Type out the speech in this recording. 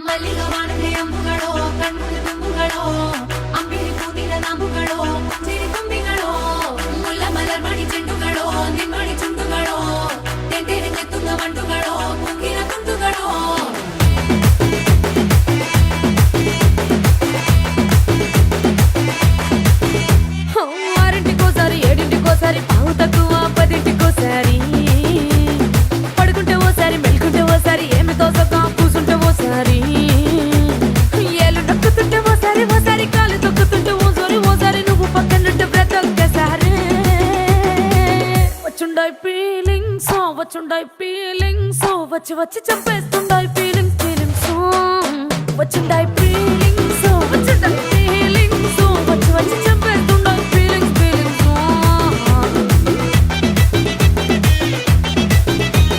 ಮಲ್ಲಿಗ ವಾಣದೆ ಅಂಬುಗಳೋ ಕಣ್ಮುಳ ತುಂಬುಗಳೋ ಅಂಬಿಳಿ ಕೂದಿನ ನಾಂಬುಗಳೋ ಚಿರಿ ತುಂಬಿಗಳೋ ಮುಲ್ಲ ಮಲರ್ ಮಣಿ ಚೆಂಡುಗಳೋ ನಿಮ್ಮಣಿ ಚುಂಡುಗಳೋ ತೆಂಟೆರೆ ಚೆತ್ತುಂಗ ಮಂಟುಗಳೋ ಕುಂಗಿನ ತುಂಡುಗಳೋ ఆరింటికోసారి ఏడింటికోసారి పావు తక్కువ పదింటికోసారి పడుకుంటే ఓసారి మెలుకుంటే ఓసారి ఏమి తోసక కూసుంటే ఓసారి ఏలు నొక్కుతుంటే ఓసారి ఓసారి కాలు తొక్కుతుంటే ఓసారి నువ్వు పక్కనుంటే బ్రతొక్కసారి వచ్చుండాయి ఫీలింగ్స్ వచ్చి వచ్చి చంపేస్తుండాయి ఫీలింగ్స్ వచ్చుండాయి ఫీలింగ్స్ వచ్చుండాయి